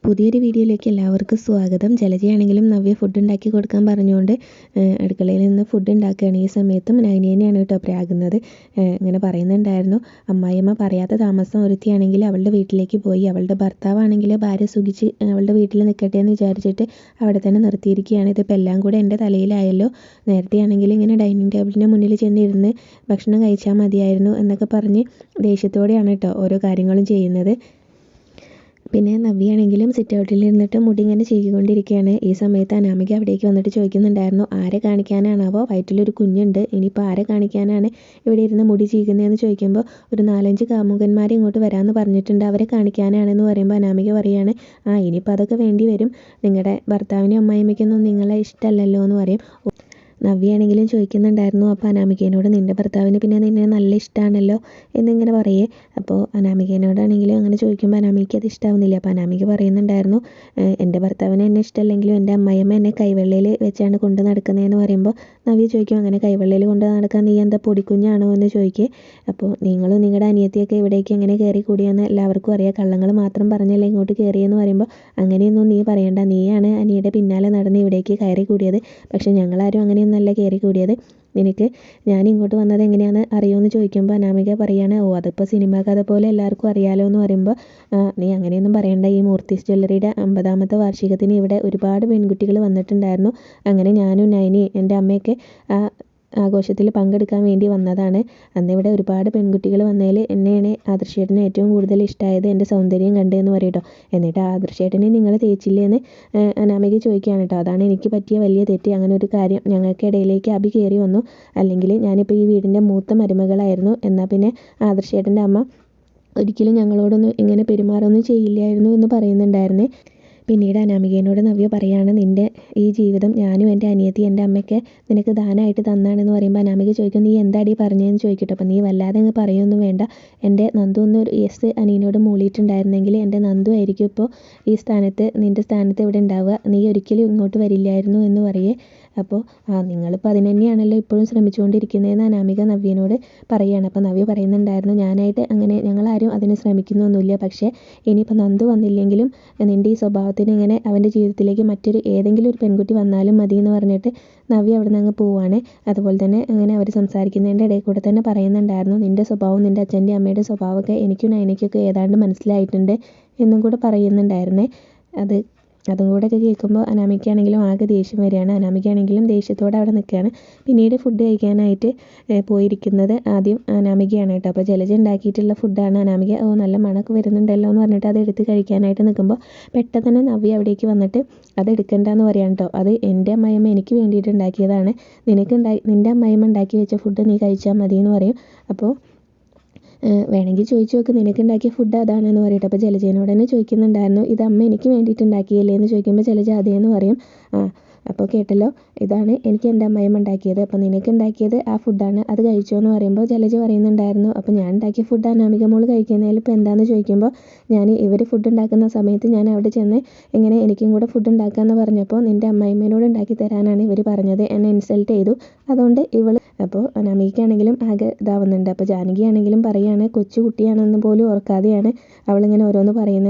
പുതിയൊരു വീഡിയോയിലേക്ക് എല്ലാവർക്കും സ്വാഗതം. ജലജയാണെങ്കിലും നവ്യ ഫുഡ് ഉണ്ടാക്കി കൊടുക്കാൻ പറഞ്ഞുകൊണ്ട് അടുക്കളയിൽ നിന്ന് ഫുഡ് ഉണ്ടാക്കുകയാണ്. ഈ സമയത്തും നൈനിനെയാണ് കേട്ടോ പ്രാകുന്നത്. ഇങ്ങനെ പറയുന്നുണ്ടായിരുന്നു, അമ്മായിയമ്മ പറയാത്ത താമസം ഒരുത്തിയാണെങ്കിൽ അവളുടെ വീട്ടിലേക്ക് പോയി, അവളുടെ ഭർത്താവാണെങ്കിൽ ഭാര്യ സുഖിച്ച് അവളുടെ വീട്ടിൽ നിൽക്കട്ടെ എന്ന് വിചാരിച്ചിട്ട് അവിടെ തന്നെ നിർത്തിയിരിക്കുകയാണ്. ഇതിപ്പോൾ എല്ലാം കൂടെ എൻ്റെ തലയിലായല്ലോ. നേരത്തെ ആണെങ്കിൽ ഇങ്ങനെ ഡൈനിങ് ടേബിളിൻ്റെ മുന്നിൽ ചെന്നിരുന്ന് ഭക്ഷണം കഴിച്ചാൽ മതിയായിരുന്നു എന്നൊക്കെ പറഞ്ഞ് ദേഷ്യത്തോടെയാണ് കേട്ടോ ഓരോ കാര്യങ്ങളും ചെയ്യുന്നത്. പിന്നെ നവ്യയാണെങ്കിലും സിറ്റ് ഔട്ടിൽ ഇരുന്നിട്ട് മുടി ഇങ്ങനെ ചീകിക്കൊണ്ടിരിക്കുകയാണ്. ഈ സമയത്ത് അനാമിക അവിടേക്ക് വന്നിട്ട് ചോദിക്കുന്നുണ്ടായിരുന്നു, ആരെ കാണിക്കാനാണാവോ, വയറ്റിലൊരു കുഞ്ഞുണ്ട്, ഇനിയിപ്പോൾ ആരെ കാണിക്കാനാണ് ഇവിടെ ഇരുന്ന് മുടി ചീകുന്നതെന്ന് ചോദിക്കുമ്പോൾ ഒരു 4-5 കാമുകന്മാർ ഇങ്ങോട്ട് വരാമെന്ന് പറഞ്ഞിട്ടുണ്ട്, അവരെ കാണിക്കാനാണെന്ന് പറയുമ്പോൾ അനാമിക പറയാണ്, ഇനിയിപ്പോൾ അതൊക്കെ വേണ്ടി വരും, നിങ്ങളുടെ ഭർത്താവിനും അമ്മായിമ്മയ്ക്കൊന്നും നിങ്ങളെ ഇഷ്ടമല്ലല്ലോ എന്ന് പറയും. നവ്യയാണെങ്കിലും ചോദിക്കുന്നുണ്ടായിരുന്നു, അപ്പോൾ അനാമികേനോട് നിൻ്റെ ഭർത്താവിന് പിന്നെ നിന്നെ നല്ല ഇഷ്ടമാണല്ലോ എന്നിങ്ങനെ പറയേ. അപ്പോൾ അനാമികേനോടാണെങ്കിലും അങ്ങനെ ചോദിക്കുമ്പോൾ അനാമികയ്ക്ക് അത് ഇഷ്ടമാവുന്നില്ല. അപ്പോൾ അനാമിക പറയുന്നുണ്ടായിരുന്നു, എൻ്റെ ഭർത്താവിന് എന്നെ ഇഷ്ടമല്ലെങ്കിലും എൻ്റെ അമ്മായിയമ്മ എന്നെ കൈവെള്ളയിൽ വെച്ചാണ് കൊണ്ട് നടക്കുന്നതെന്ന് പറയുമ്പോൾ നവ്യ ചോദിക്കും, അങ്ങനെ കൈവെള്ളയിൽ കൊണ്ട് നടക്കാൻ നീ എന്താ പൊടിക്കുഞ്ഞാണോ എന്ന് ചോദിക്കേ. അപ്പോൾ നിങ്ങളും നിങ്ങളുടെ അനിയത്തിയൊക്കെ ഇവിടേക്ക് എങ്ങനെ കയറി കൂടിയെന്ന് എല്ലാവർക്കും അറിയാം, കള്ളങ്ങൾ മാത്രം പറഞ്ഞല്ലേ ഇങ്ങോട്ട് കയറിയെന്ന് പറയുമ്പോൾ അങ്ങനെയൊന്നും നീ പറയണ്ട, നീയാണ് അനിയുടെ പിന്നാലെ നടന്ന് ഇവിടേക്ക് കയറി കൂടിയത്, പക്ഷേ ഞങ്ങളാരും അങ്ങനെയൊന്നല്ല കയറി കൂടിയത്, നിനക്ക് ഞാൻ ഇങ്ങോട്ട് വന്നത് എങ്ങനെയാണെന്ന് അറിയുമെന്ന് ചോദിക്കുമ്പോൾ അനാമിക പറയാണ്, അതിപ്പോൾ സിനിമ കഥ പോലെ എല്ലാവർക്കും അറിയാലോ എന്ന് പറയുമ്പോൾ നീ അങ്ങനെയൊന്നും പറയണ്ട, ഈ മൂർത്തീസ് ജ്വല്ലറിയുടെ 50ാമത്തെ വാർഷികത്തിന് ഇവിടെ ഒരുപാട് പെൺകുട്ടികൾ വന്നിട്ടുണ്ടായിരുന്നു, അങ്ങനെ ഞാനും നൈനി എൻ്റെ അമ്മയൊക്കെ ആഘോഷത്തിൽ പങ്കെടുക്കാൻ വേണ്ടി വന്നതാണ്, അന്നിവിടെ ഒരുപാട് പെൺകുട്ടികൾ വന്നതിൽ എന്നെയാണ് ആദർശേട്ടന് ഏറ്റവും കൂടുതൽ ഇഷ്ടമായത്, എൻ്റെ സൗന്ദര്യം കണ്ടെന്ന് പറയും കേട്ടോ. എന്നിട്ട് ആദർശേട്ടനെ നിങ്ങൾ തേച്ചില്ലേന്ന് അനാമിക ചോദിക്കുകയാണ് കേട്ടോ. അതാണ് എനിക്ക് പറ്റിയ വലിയ തെറ്റ്, അങ്ങനെ ഒരു കാര്യം ഞങ്ങൾക്കിടയിലേക്ക് അഭി കയറി വന്നു, അല്ലെങ്കിൽ ഞാനിപ്പോൾ ഈ വീടിൻ്റെ മൂത്ത മരുമകളായിരുന്നു, എന്നാൽ പിന്നെ ആദർശേട്ടൻ്റെ അമ്മ ഒരിക്കലും ഞങ്ങളോടൊന്നും ഇങ്ങനെ പെരുമാറൊന്നും ചെയ്യില്ലായിരുന്നു എന്ന് പറയുന്നുണ്ടായിരുന്നേ. പിന്നീട് അനാമികേനോട് നവ്യ പറയാണ്, നിൻ്റെ ഈ ജീവിതം ഞാനും എൻ്റെ അനിയത്തി എൻ്റെ അമ്മയ്ക്ക് നിനക്ക് ദാനമായിട്ട് തന്നാണെന്ന് പറയുമ്പോൾ അനാമിക ചോദിക്കും, നീ എന്താടി പറഞ്ഞതെന്ന് ചോദിക്കട്ടെ. അപ്പോൾ നീ വല്ലാതെ അങ്ങ് പറയൊന്നും വേണ്ട, എൻ്റെ നന്ദു എന്നൊരു യെസ് അനീനോട് മൂളിയിട്ടുണ്ടായിരുന്നെങ്കിൽ എൻ്റെ നന്ദു ആയിരിക്കും ഇപ്പോൾ ഈ സ്ഥാനത്ത്, നിൻ്റെ സ്ഥാനത്ത് ഇവിടെ ഉണ്ടാവുക, നീ ഒരിക്കലും ഇങ്ങോട്ട് വരില്ലായിരുന്നു എന്ന് പറയേ. അപ്പോൾ നിങ്ങളിപ്പോൾ അതിന് തന്നെയാണല്ലോ ഇപ്പോഴും ശ്രമിച്ചുകൊണ്ടിരിക്കുന്നതെന്ന് അനാമിക നവ്യനോട് പറയുകയാണ്. അപ്പോൾ നവ്യ പറയുന്നുണ്ടായിരുന്നു, ഞാനായിട്ട് അങ്ങനെ ഞങ്ങളാരും അതിന് ശ്രമിക്കുന്നൊന്നുമില്ല, പക്ഷേ ഇനിയിപ്പോൾ നന്ദു വന്നില്ലെങ്കിലും നിൻ്റെ ഈ സ്വഭാവത്തിന് ഇങ്ങനെ അവൻ്റെ ജീവിതത്തിലേക്ക് ഏതെങ്കിലും ഒരു പെൺകുട്ടി വന്നാലും മതി എന്ന് പറഞ്ഞിട്ട് നവ്യ അവിടെ നിന്ന് അങ്ങ് പോവുകയാണ്. അതുപോലെ തന്നെ അങ്ങനെ അവർ സംസാരിക്കുന്നതിൻ്റെ ഇടയിൽ കൂടെ തന്നെ പറയുന്നുണ്ടായിരുന്നു, നിൻ്റെ സ്വഭാവം നിൻ്റെ അച്ഛൻ്റെ അമ്മയുടെ സ്വഭാവമൊക്കെ എനിക്കും നൈനയ്ക്കൊക്കെ ഏതാണ്ട് മനസ്സിലായിട്ടുണ്ട് എന്നും കൂടെ പറയുന്നുണ്ടായിരുന്നേ. അതും കൂടെ ഒക്കെ കേൾക്കുമ്പോൾ അനാമികയാണെങ്കിലും ആകെ ദേഷ്യം വരികയാണ്. അനാമികയാണെങ്കിലും ദേഷ്യത്തോടെ അവിടെ നിൽക്കുകയാണ്. പിന്നീട് ഫുഡ് കഴിക്കാനായിട്ട് പോയിരിക്കുന്നത് ആദ്യം അനാമികയാണ് കേട്ടോ. അപ്പോൾ ജലജ ഉണ്ടാക്കിയിട്ടുള്ള ഫുഡാണ്. അനാമിക നല്ല മണമൊക്കെ വരുന്നുണ്ടല്ലോ എന്ന് പറഞ്ഞിട്ട് അത് എടുത്ത് കഴിക്കാനായിട്ട് നിൽക്കുമ്പോൾ പെട്ടെന്ന് തന്നെ നവ്യ അവിടേക്ക് വന്നിട്ട് അത് എടുക്കണ്ടെന്ന് പറയാം കേട്ടോ. അത് എൻ്റെ അമ്മായിയമ്മ എനിക്ക് വേണ്ടിയിട്ട് ഉണ്ടാക്കിയതാണ്, നിൻ്റെ അമ്മായിയമ്മ ഉണ്ടാക്കി വെച്ച ഫുഡ് നീ കഴിച്ചാൽ മതി എന്ന് പറയും. അപ്പോൾ വേണമെങ്കിൽ ചോദിച്ചു നോക്ക്, നിനക്കുണ്ടാക്കിയ ഫുഡ് അതാണെന്ന് പറയട്ടെ. അപ്പോൾ ജലജേനോട് തന്നെ ചോദിക്കുന്നുണ്ടായിരുന്നു, ഇത് അമ്മ എനിക്ക് വേണ്ടിയിട്ട് ഉണ്ടാക്കിയല്ലേ എന്ന് ചോദിക്കുമ്പോൾ ജലജ അതേന്ന് പറയും. അപ്പോൾ കേട്ടല്ലോ, ഇതാണ് എനിക്ക് എൻ്റെ അമ്മായിയമ്മ ഉണ്ടാക്കിയത്, അപ്പോൾ നിനക്ക് ഉണ്ടാക്കിയത് ആ ഫുഡാണ്, അത് കഴിച്ചോ എന്ന് പറയുമ്പോൾ ജലജ പറയുന്നുണ്ടായിരുന്നു, അപ്പോൾ ഞാൻ ഉണ്ടാക്കിയ ഫുഡ് അനാമിക മോൾ കഴിക്കുന്നതിൽ ഇപ്പോൾ എന്താണെന്ന് ചോദിക്കുമ്പോൾ ഇവർ ഫുഡ് ഉണ്ടാക്കുന്ന സമയത്ത് ഞാൻ അവിടെ ചെന്ന് ഇങ്ങനെ എനിക്കും കൂടെ ഫുഡ് ഉണ്ടാക്കാമെന്ന് പറഞ്ഞപ്പോൾ നിൻ്റെ അമ്മായിമ്മേനോട് ഉണ്ടാക്കി തരാനാണ് ഇവർ പറഞ്ഞത്, എന്നെ ഇൻസൾട്ട് ചെയ്തു, അതുകൊണ്ട് അപ്പോൾ അനാമികയ്ക്കാണെങ്കിലും ആകെ ഇതാവുന്നുണ്ട്. അപ്പോൾ ജാനകിയാണെങ്കിലും പറയുകയാണ്, കൊച്ചു കുട്ടിയാണെന്ന് പോലും ഓർക്കാതെയാണ് അവളിങ്ങനെ ഓരോന്ന്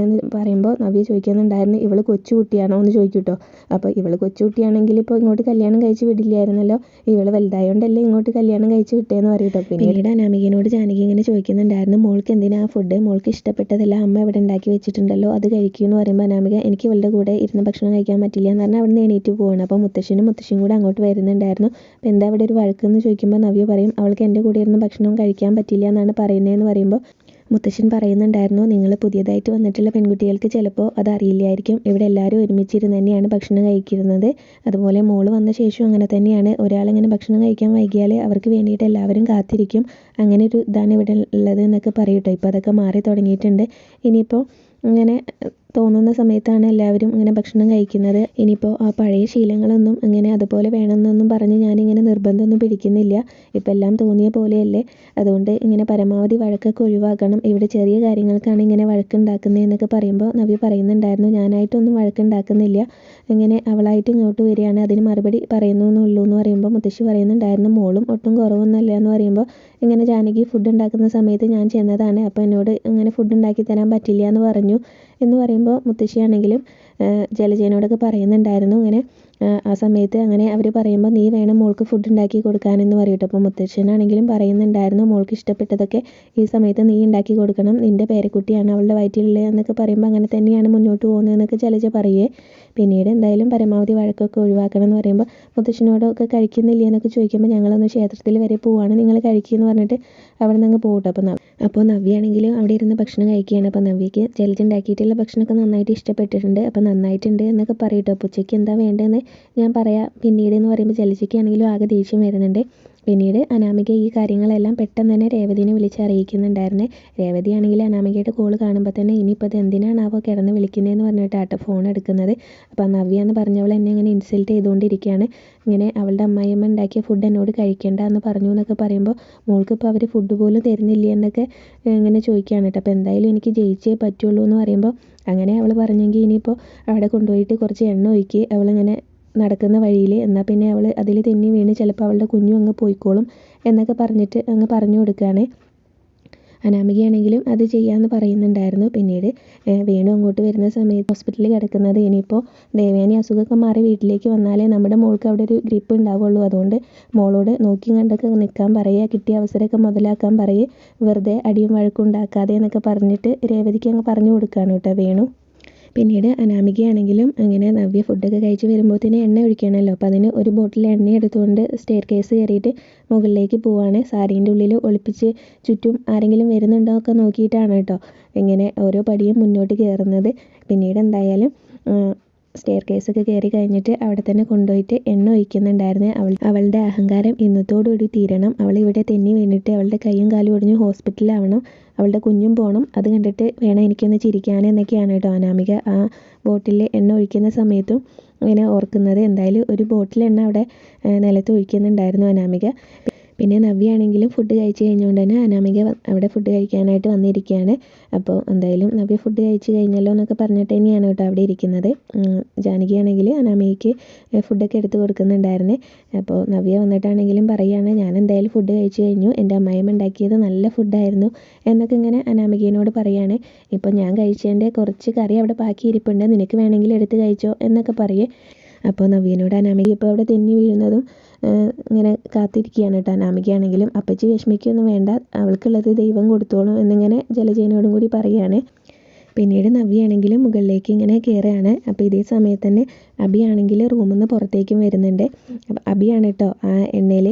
പറയുമ്പോൾ നവ്യ ചോദിക്കുന്നുണ്ടായിരുന്നു, ഇവൾ കൊച്ചു കുട്ടിയാണോ എന്ന് ചോദിക്കും കേട്ടോ. അപ്പോൾ ഇവൾ കൊച്ചു കുട്ടിയാണെങ്കിൽ ഇപ്പോൾ ഇങ്ങോട്ട് കല്യാണം കഴിച്ച് വിടില്ലായിരുന്നല്ലോ, ഇവൾ വലുതായോണ്ടല്ലേ ഇങ്ങോട്ട് കല്യാണം കഴിച്ച് വിട്ടേന്ന് പറയും കേട്ടോ. പിന്നീട് അനാമികയോട് ജാനകി ഇങ്ങനെ ചോദിക്കുന്നുണ്ടായിരുന്നു, മോൾക്ക് എന്തിനാ ഫുഡ്, മോൾക്ക് ഇഷ്ടപ്പെട്ടതെല്ലാം അമ്മ ഇവിടെ ഉണ്ടാക്കി വെച്ചിട്ടുണ്ടല്ലോ, അത് കഴിക്കുമെന്ന് പറയുമ്പോൾ അനാമിക, എനിക്ക് ഇവളുടെ കൂടെ ഇരുന്ന് ഭക്ഷണം കഴിക്കാൻ പറ്റില്ല എന്ന് പറഞ്ഞാൽ അവിടെ നിന്ന് എണീറ്റ് പോവാണ്. അപ്പോൾ മുത്തശ്ശിയും കൂടെ അങ്ങോട്ട് വരുന്നുണ്ടായിരുന്നു. അപ്പോൾ എന്താ ഇവിടെ ഒരു വഴക്കെന്ന് ചോദിക്കുമ്പോൾ നവ്യ പറയും, അവൾക്ക് എൻ്റെ കൂടെ ഇരുന്ന് ഭക്ഷണം കഴിക്കാൻ പറ്റില്ല എന്നാണ് പറയുന്നതെന്ന് പറയുമ്പോൾ മുത്തശ്ശൻ പറയുന്നുണ്ടായിരുന്നു, നിങ്ങൾ പുതിയതായിട്ട് വന്നിട്ടുള്ള പെൺകുട്ടികൾക്ക് ചിലപ്പോൾ അതറിയില്ലായിരിക്കും, ഇവിടെ എല്ലാവരും ഒരുമിച്ചിരുന്ന് തന്നെയാണ് ഭക്ഷണം കഴിക്കുന്നത്, അതുപോലെ മോള് വന്ന ശേഷം അങ്ങനെ തന്നെയാണ്, ഒരാളിങ്ങനെ ഭക്ഷണം കഴിക്കാൻ വൈകിയാൽ അവർക്ക് വേണ്ടിയിട്ട് എല്ലാവരും കാത്തിരിക്കും, അങ്ങനെ ഒരു ഇതാണ് ഇവിടെ ഉള്ളത് എന്നൊക്കെ പറയും കേട്ടോ. ഇപ്പോൾ അതൊക്കെ മാറി തുടങ്ങിയിട്ടുണ്ട്, ഇനിയിപ്പോൾ ഇങ്ങനെ തോന്നുന്ന സമയത്താണ് എല്ലാവരും ഇങ്ങനെ ഭക്ഷണം കഴിക്കുന്നത്. ഇനിയിപ്പോൾ ആ പഴയ ശീലങ്ങളൊന്നും ഇങ്ങനെ അതുപോലെ വേണമെന്നൊന്നും പറഞ്ഞ് ഞാനിങ്ങനെ നിർബന്ധമൊന്നും പിടിക്കുന്നില്ല, ഇപ്പം എല്ലാം തോന്നിയ പോലെയല്ലേ, അതുകൊണ്ട് ഇങ്ങനെ പരമാവധി വഴക്കൊക്കെ ഒഴിവാക്കണം, ഇവിടെ ചെറിയ കാര്യങ്ങൾക്കാണ് ഇങ്ങനെ വഴക്കുണ്ടാക്കുന്നതെന്നൊക്കെ പറയുമ്പോൾ നവ്യ പറയുന്നുണ്ടായിരുന്നു, ഞാനായിട്ടൊന്നും വഴക്കുണ്ടാക്കുന്നില്ല, ഇങ്ങനെ അവളായിട്ട് ഇങ്ങോട്ട് വരികയാണ്, അതിന് മറുപടി പറയുന്നു എന്നുള്ളൂ എന്ന് പറയുമ്പോൾ മുത്തശ്ശി പറയുന്നുണ്ടായിരുന്നു, മോളും ഒട്ടും കുറവൊന്നുമല്ല എന്ന് പറയുമ്പോൾ ഇങ്ങനെ ജാനകി ഫുഡ് ഉണ്ടാക്കുന്ന സമയത്ത് ഞാൻ ചെന്നതാണ്, അപ്പോൾ എന്നോട് ഇങ്ങനെ ഫുഡ് ഉണ്ടാക്കി തരാൻ പറ്റില്ല എന്ന് പറഞ്ഞു എന്ന് പറയുമ്പോൾ മുത്തശ്ശിയാണെങ്കിലും ജലജേനോടൊക്കെ പറയുന്നുണ്ടായിരുന്നു ഇങ്ങനെ ആ സമയത്ത് അങ്ങനെ അവർ പറയുമ്പോൾ നീ വേണം മോൾക്ക് ഫുഡ് ഉണ്ടാക്കി കൊടുക്കാനെന്ന് പറയട്ടെ. അപ്പോൾ മുത്തശ്ശനാണെങ്കിലും പറയുന്നുണ്ടായിരുന്നു മോൾക്ക് ഇഷ്ടപ്പെട്ടതൊക്കെ ഈ സമയത്ത് നീ ഉണ്ടാക്കി കൊടുക്കണം, നിൻ്റെ പേരക്കുട്ടിയാണ് അവളുടെ വയറ്റിലുള്ളത് എന്നൊക്കെ പറയുമ്പോൾ അങ്ങനെ തന്നെയാണ് മുന്നോട്ട് പോകുന്നതെന്നൊക്കെ ജലജ പറയേ. പിന്നീട് എന്തായാലും പരമാവധി വഴക്കൊക്കെ ഒഴിവാക്കണം എന്ന് പറയുമ്പോൾ മുത്തശ്ശനോടൊക്കെ കഴിക്കുന്നില്ല എന്നൊക്കെ ചോദിക്കുമ്പോൾ ഞങ്ങളൊന്ന് ക്ഷേത്രത്തിൽ വരെ പോവുകയാണ്, നിങ്ങൾ കഴിക്കുമെന്ന് പറഞ്ഞിട്ട് അവിടെ നിന്ന് അങ്ങ് പോകട്ടെ. അപ്പോൾ നവ്യാണെങ്കിലും അവിടെ ഇരുന്ന് ഭക്ഷണം കഴിക്കുകയാണ്. അപ്പോൾ നവ്യയ്ക്ക് ജലജ ഉണ്ടാക്കിയിട്ടുള്ള ഭക്ഷണമൊക്കെ നന്നായിട്ട് ഇഷ്ടപ്പെട്ടിട്ടുണ്ട്. അപ്പോൾ നന്നായിട്ടുണ്ട് എന്നൊക്കെ പറയട്ടോ. അപ്പോൾ ഉച്ചയ്ക്ക് എന്താ വേണ്ടതെന്ന് ഞാൻ പറയാം പിന്നീട് എന്ന് പറയുമ്പോൾ ജലജയ്ക്കാണെങ്കിലും ആകെ ദേഷ്യം വരുന്നുണ്ട്. പിന്നീട് അനാമിക ഈ കാര്യങ്ങളെല്ലാം പെട്ടെന്ന് തന്നെ രേവതിനെ വിളിച്ചറിയിക്കുന്നുണ്ടായിരുന്നേ. രേവതിയാണെങ്കിൽ അനാമികയുടെ കോൾ കാണുമ്പോൾ തന്നെ ഇനിയിപ്പോൾ അത് എന്തിനാണാവോ കിടന്ന് വിളിക്കുന്നതെന്ന് പറഞ്ഞിട്ടാട്ടോ ഫോൺ എടുക്കുന്നത്. അപ്പോൾ നവ്യ എന്ന് പറഞ്ഞവൾ എന്നെ ഇങ്ങനെ ഇൻസൾട്ട് ചെയ്തുകൊണ്ടിരിക്കുകയാണ്. ഇങ്ങനെ അവളുടെ അമ്മായിയമ്മ ഉണ്ടാക്കിയ ഫുഡ് എന്നോട് കഴിക്കേണ്ട എന്ന് പറഞ്ഞു എന്നൊക്കെ പറയുമ്പോൾ മോൾക്കിപ്പോൾ അവർ ഫുഡ് പോലും തരുന്നില്ല എന്നൊക്കെ ഇങ്ങനെ ചോദിക്കുകയാണ് കേട്ടോ. അപ്പോൾ എന്തായാലും എനിക്ക് ജയിച്ചേ പറ്റുള്ളൂ എന്ന് പറയുമ്പോൾ അങ്ങനെ അവൾ പറഞ്ഞെങ്കിൽ ഇനിയിപ്പോൾ അവിടെ കൊണ്ടുപോയിട്ട് കുറച്ച് എണ്ണ ഒഴിക്കി അവളിങ്ങനെ നടക്കുന്ന വഴിയിൽ, എന്നാൽ പിന്നെ അവൾ അതിൽ തെന്നി വീണ് ചിലപ്പോൾ അവളുടെ കുഞ്ഞും അങ്ങ് പോയിക്കോളും എന്നൊക്കെ പറഞ്ഞിട്ട് അങ്ങ് പറഞ്ഞു കൊടുക്കുകയാണ്. അനാമികയാണെങ്കിലും അത് ചെയ്യാമെന്ന് പറയുന്നുണ്ടായിരുന്നു. പിന്നീട് വേണു അങ്ങോട്ട് വരുന്ന സമയത്ത് ഹോസ്പിറ്റലിൽ കിടക്കുന്നത് ഇനിയിപ്പോൾ ദേവയാനി അസുഖമൊക്കെ മാറി വീട്ടിലേക്ക് വന്നാലേ നമ്മുടെ മോൾക്ക് അവിടെ ഒരു ഗ്രിപ്പ് ഉണ്ടാവുള്ളൂ. അതുകൊണ്ട് മോളോട് നോക്കി കണ്ടൊക്കെ നിൽക്കാൻ പറയുക, കിട്ടിയ അവസരമൊക്കെ മുതലാക്കാൻ പറയുക, വെറുതെ അടിയും വഴക്കും ഉണ്ടാക്കാതെ എന്നൊക്കെ പറഞ്ഞിട്ട് രേവതിക്ക് അങ്ങ് പറഞ്ഞു കൊടുക്കുകയാണ് കേട്ടോ വേണു. പിന്നീട് അനാമികയാണെങ്കിലും അങ്ങനെ നവ്യ ഫുഡൊക്കെ കഴിച്ച് വരുമ്പോഴത്തേന് എണ്ണ ഒഴിക്കണമല്ലോ. അപ്പോൾ അതിന് ഒരു ബോട്ടിൽ എണ്ണ എടുത്തുകൊണ്ട് സ്റ്റെയർ കേസ് കയറിയിട്ട് മുകളിലേക്ക് പോവാണ്. സാരീൻ്റെ ഉള്ളിൽ ഒളിപ്പിച്ച് ചുറ്റും ആരെങ്കിലും വരുന്നുണ്ടോ ഒക്കെ നോക്കിയിട്ടാണ് കേട്ടോ ഇങ്ങനെ ഓരോ പടിയും മുന്നോട്ട് കയറുന്നത്. പിന്നീട് എന്തായാലും സ്റ്റെയർ കേസൊക്കെ കയറി കഴിഞ്ഞിട്ട് അവിടെ തന്നെ കൊണ്ടുപോയിട്ട് എണ്ണ ഒഴിക്കുന്നുണ്ടായിരുന്നു. അവളുടെ അഹങ്കാരം ഇന്നത്തോടുകൂടി തീരണം. അവളിവിടെ തെന്നി വീണിട്ട് അവളുടെ കൈയും കാലും ഒടിഞ്ഞ് ഹോസ്പിറ്റലിലാവണം, അവളുടെ കുഞ്ഞും പോകണം, അത് കണ്ടിട്ട് വേണം എനിക്കൊന്ന് ചിരിക്കാൻ എന്നൊക്കെയാണ് കേട്ടോ അനാമിക ആ ബോട്ടിൽ എണ്ണ ഒഴിക്കുന്ന സമയത്തും ഇങ്ങനെ ഓർക്കുന്നത്. എന്തായാലും ഒരു ബോട്ടിൽ എണ്ണ അവിടെ നിലത്ത് ഒഴിക്കുന്നുണ്ടായിരുന്നു അനാമിക. പിന്നെ നവ്യയാണെങ്കിലും ഫുഡ് കഴിച്ച് കഴിഞ്ഞുകൊണ്ട് തന്നെ അനാമിക അവിടെ ഫുഡ് കഴിക്കാനായിട്ട് വന്നിരിക്കുകയാണ്. അപ്പോൾ എന്തായാലും നവ്യ ഫുഡ് കഴിച്ച് കഴിഞ്ഞല്ലോ എന്നൊക്കെ പറഞ്ഞിട്ട് തന്നെയാണ് കേട്ടോ അവിടെ ഇരിക്കുന്നത്. ജാനകിയാണെങ്കിൽ അനാമികയ്ക്ക് ഫുഡൊക്കെ എടുത്ത് കൊടുക്കുന്നുണ്ടായിരുന്നേ. അപ്പോൾ നവ്യ വന്നിട്ടാണെങ്കിലും പറയുകയാണ് ഞാൻ എന്തായാലും ഫുഡ് കഴിച്ച് കഴിഞ്ഞു, എൻ്റെ അമ്മായിയമ്മ ഉണ്ടാക്കിയത് നല്ല ഫുഡായിരുന്നു എന്നൊക്കെ ഇങ്ങനെ അനാമികയോട് പറയുകയാണ്. ഇപ്പോൾ ഞാൻ കഴിച്ചതിൻ്റെ കുറച്ച് കറി അവിടെ ബാക്കി ഇരിപ്പുണ്ട്, നിനക്ക് വേണമെങ്കിൽ എടുത്ത് കഴിച്ചോ എന്നൊക്കെ പറയേ. അപ്പോൾ നവ്യനോട് അനാമിക ഇപ്പോൾ അവിടെ തെന്നി വീഴുന്നതും ഇങ്ങനെ കാത്തിരിക്കുകയാണ് കേട്ടോ. അനാമികയാണെങ്കിലും അപ്പച്ചി വിഷമിക്കൊന്നും വേണ്ട, അവൾക്കുള്ളത് ദൈവം കൊടുത്തോളും എന്നിങ്ങനെ ജലജേനോടും കൂടി പറയുകയാണ്. പിന്നീട് നവ്യയാണെങ്കിലും മുകളിലേക്ക് ഇങ്ങനെ കയറുകയാണ്. അപ്പോൾ ഇതേ സമയത്ത് തന്നെ അബിയാണെങ്കിൽ റൂമിൽ നിന്ന് പുറത്തേക്കും വരുന്നുണ്ട്. അപ്പോൾ അബിയാണ് കേട്ടോ ആ എണ്ണയിൽ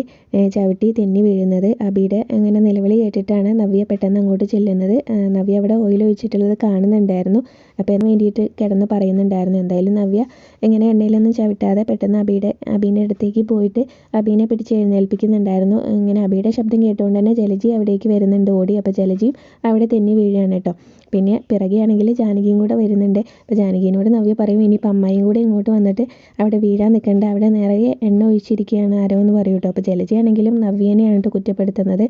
ചവിട്ടി തെന്നി വീഴുന്നത്. അബിയുടെ അങ്ങനെ നിലവിളി കേട്ടിട്ടാണ് നവ്യ പെട്ടെന്ന് അങ്ങോട്ട് ചെല്ലുന്നത്. നവ്യ അവിടെ ഓയിൽ ഒഴിച്ചിട്ടുള്ളത് കാണുന്നുണ്ടായിരുന്നു. അപ്പോൾ അതിന് വേണ്ടിയിട്ട് കിടന്ന് പറയുന്നുണ്ടായിരുന്നു. എന്തായാലും നവ്യ ഇങ്ങനെ എണ്ണയിലൊന്നും ചവിട്ടാതെ പെട്ടെന്ന് അബീൻ്റെ അടുത്തേക്ക് പോയിട്ട് അബീനെ പിടിച്ച് എഴുന്നേൽപ്പിക്കുന്നുണ്ടായിരുന്നു. ഇങ്ങനെ അബിയുടെ ശബ്ദം കേട്ടുകൊണ്ട് തന്നെ ജലജി അവിടേക്ക് വരുന്നുണ്ട് ഓടി. അപ്പോൾ ജലജിയും അവിടെ തെന്നി വീഴുകയാണ് കേട്ടോ. പിന്നെ പിറകെയാണെങ്കിൽ ജാനകിയും കൂടെ വരുന്നുണ്ട്. അപ്പോൾ ജാനകിയോട് നവ്യ പറയും ഇനിയിപ്പോൾ അമ്മായിയും കൂടെ ഇങ്ങോട്ട് വന്നിട്ട് അവിടെ വീഴാൻ നിൽക്കേണ്ട, അവിടെ നിറയെ എണ്ണ ഒഴിച്ചിരിക്കുകയാണ് ആരോ എന്ന് പറയും കേട്ടോ. അപ്പോൾ ജലജയാണെങ്കിലും നവ്യനെയാണ് കേട്ടോ കുറ്റപ്പെടുത്തുന്നത്.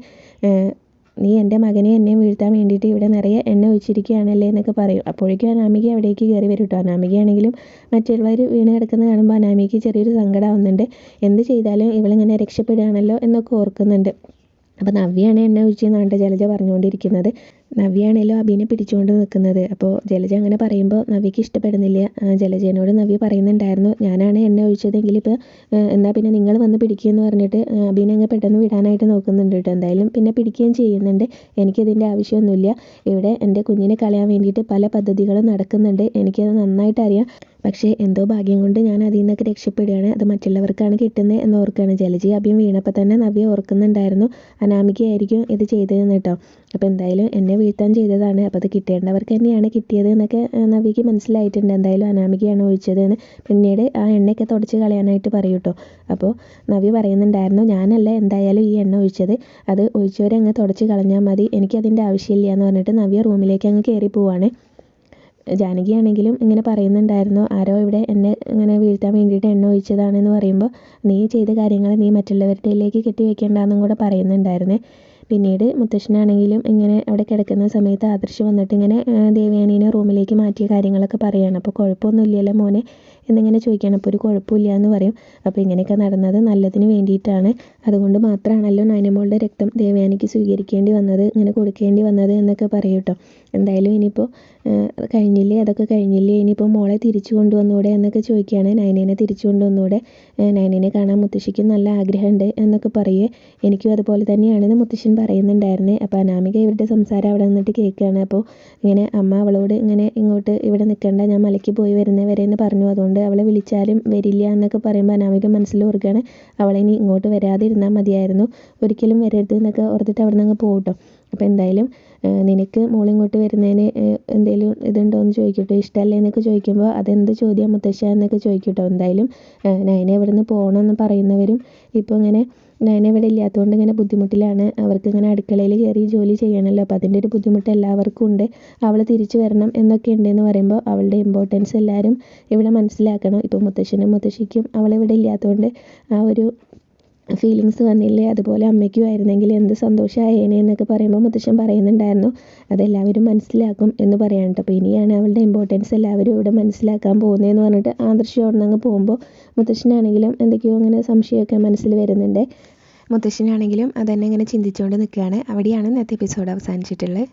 നീ എൻ്റെ മകനെ എന്നെ വീഴ്ത്താൻ വേണ്ടിയിട്ട് ഇവിടെ നിറയെ എണ്ണ ഒഴിച്ചിരിക്കുകയാണല്ലേ എന്നൊക്കെ പറയും. അപ്പോഴേക്കും അനാമിക അവിടേക്ക് കയറി വരും കേട്ടോ. അനാമികയാണെങ്കിലും മറ്റുള്ളവർ വീണ് കിടക്കുന്നത് കാണുമ്പോൾ അനാമികയ്ക്ക് ചെറിയൊരു സങ്കടമാവുന്നുണ്ട്. എന്ത് ചെയ്താലും ഇവളിങ്ങനെ രക്ഷപ്പെടുകയാണല്ലോ എന്നൊക്കെ ഓർക്കുന്നുണ്ട്. അപ്പോൾ നവ്യയാണ് എണ്ണ ഒഴിച്ചെന്നാണ് ജലജ പറഞ്ഞുകൊണ്ടിരിക്കുന്നത്. നവ്യയാണല്ലോ അബീനെ പിടിച്ചുകൊണ്ട് നിൽക്കുന്നത്. അപ്പോൾ ജലജ അങ്ങനെ പറയുമ്പോൾ നവ്യയ്ക്ക് ഇഷ്ടപ്പെടുന്നില്ല. ജലജേനോട് നവ്യ പറയുന്നുണ്ടായിരുന്നു ഞാനാണ് എണ്ണ ഒഴിച്ചതെങ്കിൽ ഇപ്പോൾ എന്നാൽ പിന്നെ നിങ്ങൾ വന്ന് പിടിക്കുകയെന്ന് പറഞ്ഞിട്ട് അബീനെ അങ്ങ് പെട്ടെന്ന് വിടാനായിട്ട് നോക്കുന്നുണ്ട് കേട്ടോ. എന്തായാലും പിന്നെ പിടിക്കുകയും ചെയ്യുന്നുണ്ട്. എനിക്കിതിൻ്റെ ആവശ്യമൊന്നുമില്ല. ഇവിടെ എൻ്റെ കുഞ്ഞിനെ കളയാൻ വേണ്ടിയിട്ട് പല പദ്ധതികളും നടക്കുന്നുണ്ട്, എനിക്കത് നന്നായിട്ട് അറിയാം. പക്ഷേ എന്തോ ഭാഗ്യം കൊണ്ട് ഞാൻ അതിൽ നിന്നൊക്കെ രക്ഷപ്പെടുകയാണ്, അത് മറ്റുള്ളവർക്കാണ് കിട്ടുന്നത് എന്ന് ഓർക്കുകയാണ്. ജലജി അബിയും വീണപ്പോൾ തന്നെ നവ്യ ഓർക്കുന്നുണ്ടായിരുന്നു അനാമികയായിരിക്കും ഇത് ചെയ്തതെന്ന് കേട്ടോ. അപ്പോൾ എന്തായാലും എന്നെ വീഴ്ത്താൻ ചെയ്തതാണ്, അപ്പോൾ അത് കിട്ടേണ്ടവർക്ക് തന്നെയാണ് കിട്ടിയത് എന്നൊക്കെ നവ്യയ്ക്ക് മനസ്സിലായിട്ടുണ്ട്. എന്തായാലും അനാമികയാണ് ഒഴിച്ചതെന്ന് പിന്നീട് ആ എണ്ണയൊക്കെ തുടച്ച് കളയാനായിട്ട് പറയും കേട്ടോ. അപ്പോൾ നവ്യ പറയുന്നുണ്ടായിരുന്നു ഞാനല്ല എന്തായാലും ഈ എണ്ണ ഒഴിച്ചത്, അത് ഒഴിച്ചവരെ അങ്ങ് തുടച്ച് കളഞ്ഞാൽ മതി, എനിക്കതിൻ്റെ ആവശ്യമില്ല എന്ന് പറഞ്ഞിട്ട് നവ്യ റൂമിലേക്ക് അങ്ങ് കയറി പോവാണ്. ജാനകിയാണെങ്കിലും ഇങ്ങനെ പറയുന്നുണ്ടായിരുന്നു ആരോ ഇവിടെ എന്നെ ഇങ്ങനെ വീഴ്ത്താൻ വേണ്ടിയിട്ട് എണ്ണ ഒഴിച്ചതാണെന്ന് പറയുമ്പോൾ നീ ചെയ്ത കാര്യങ്ങൾ നീ മറ്റുള്ളവരുടെയിലേക്ക് കെട്ടി വെക്കേണ്ടെന്നും കൂടെ പറയുന്നുണ്ടായിരുന്നേ. പിന്നീട് മുത്തശ്ശനാണെങ്കിലും ഇങ്ങനെ അവിടെ കിടക്കുന്ന സമയത്ത് ആദർശ് വന്നിട്ട് ഇങ്ങനെ ദേവയാനീനെ റൂമിലേക്ക് മാറ്റിയ കാര്യങ്ങളൊക്കെ പറയുകയാണ്. അപ്പോൾ കുഴപ്പമൊന്നുമില്ലല്ലോ മോനെ എന്നിങ്ങനെ ചോദിക്കുകയാണ്. അപ്പോൾ ഒരു കുഴപ്പമില്ല എന്ന് പറയും. അപ്പോൾ ഇങ്ങനെയൊക്കെ നടന്നത് നല്ലതിന് വേണ്ടിയിട്ടാണ്, അതുകൊണ്ട് മാത്രമാണല്ലോ നൈനമോളുടെ രക്തം ദേവയാനിക്ക് സ്വീകരിക്കേണ്ടി വന്നത്, ഇങ്ങനെ കൊടുക്കേണ്ടി വന്നത് എന്നൊക്കെ പറയും കേട്ടോ. എന്തായാലും ഇനിയിപ്പോൾ അത് കഴിഞ്ഞില്ലേ, അതൊക്കെ കഴിഞ്ഞില്ലേ, ഇനിയിപ്പോൾ മോളെ തിരിച്ചു കൊണ്ടുവന്നൂടെ എന്നൊക്കെ ചോദിക്കുകയാണ്. നയനേനെ തിരിച്ചു കൊണ്ടുവന്നൂടെ, നയനേനെ കാണാൻ മുത്തശ്ശിക്ക് നല്ല ആഗ്രഹമുണ്ട് എന്നൊക്കെ പറയുക. എനിക്കും അതുപോലെ തന്നെയാണെന്ന് മുത്തശ്ശൻ പറയുന്നുണ്ടായിരുന്നേ. അപ്പോൾ അനാമിക ഇവരുടെ സംസാരം അവിടെ നിന്നിട്ട് കേൾക്കുകയാണ്. അപ്പോൾ ഇങ്ങനെ അമ്മ അവളോട് ഇങ്ങനെ ഇങ്ങോട്ട് ഇവിടെ നിൽക്കണ്ട, ഞാൻ മലയ്ക്ക് പോയി വരുന്നവരെ എന്ന് പറഞ്ഞു, അതുകൊണ്ട് അവളെ വിളിച്ചാലും വരില്ല എന്നൊക്കെ പറയുമ്പോൾ അനാമിക മനസ്സിൽ ഓർക്കുകയാണ് അവളെ ഇനി ഇങ്ങോട്ട് വരാതിരുന്നാൽ മതിയായിരുന്നു, ഒരിക്കലും വരരുത് എന്നൊക്കെ ഓർത്തിട്ട് അവിടെ നിന്ന് അങ്ങ് പോകട്ടോ. അപ്പോൾ എന്തായാലും നിനക്ക് മോളിങ്ങോട്ട് വരുന്നതിന് എന്തെങ്കിലും ഇതുണ്ടോ എന്ന് ചോദിക്കട്ടോ, ഇഷ്ടമല്ലേ എന്നൊക്കെ ചോദിക്കുമ്പോൾ അതെന്ത് ചോദ്യം മുത്തശ്ശ എന്നൊക്കെ ചോദിക്കട്ടോ. എന്തായാലും നയന ഇവിടെ നിന്ന് പോകണമെന്ന് പറയുന്നവരും ഇപ്പോൾ ഇങ്ങനെ നയന ഇവിടെ ഇല്ലാത്തതുകൊണ്ട് ഇങ്ങനെ ബുദ്ധിമുട്ടിലാണ്. അവർക്ക് ഇങ്ങനെ അടുക്കളയിൽ കയറി ജോലി ചെയ്യണമല്ലോ, അപ്പോൾ അതിൻ്റെ ഒരു ബുദ്ധിമുട്ട് എല്ലാവർക്കും ഉണ്ട്. അവൾ തിരിച്ചു വരണം എന്നൊക്കെ ഉണ്ടെന്ന് പറയുമ്പോൾ അവളുടെ ഇമ്പോർട്ടൻസ് എല്ലാവരും ഇവിടെ മനസ്സിലാക്കണം. ഇപ്പോൾ മുത്തശ്ശനും മുത്തശ്ശിക്കും അവളിവിടെ ഇല്ലാത്തതുകൊണ്ട് ആ ഒരു ഫീലിങ്സ് വന്നില്ലേ, അതുപോലെ അമ്മയ്ക്കും ആയിരുന്നെങ്കിൽ എന്ത് സന്തോഷമായേനെ എന്നൊക്കെ പറയുമ്പോൾ മുത്തശ്ശൻ പറയുന്നുണ്ടായിരുന്നു അതെല്ലാവരും മനസ്സിലാക്കും എന്ന് പറയാൻ കേട്ടോ. അപ്പോൾ ഇനിയാണ് അവളുടെ ഇമ്പോർട്ടൻസ് എല്ലാവരും ഇവിടെ മനസ്സിലാക്കാൻ പോകുന്നതെന്ന് പറഞ്ഞിട്ട് ആദർശം അവിടെ നിന്ന് പോകുമ്പോൾ മുത്തശ്ശനാണെങ്കിലും എന്തൊക്കെയോ അങ്ങനെ സംശയമൊക്കെ മനസ്സിൽ വരുന്നുണ്ട്. മുത്തശ്ശനാണെങ്കിലും അതന്നെ ഇങ്ങനെ ചിന്തിച്ചുകൊണ്ട് നിൽക്കുകയാണ്. അവിടെയാണ് ഇന്നത്തെ എപ്പിസോഡ് അവസാനിച്ചിട്ടുള്ളത്.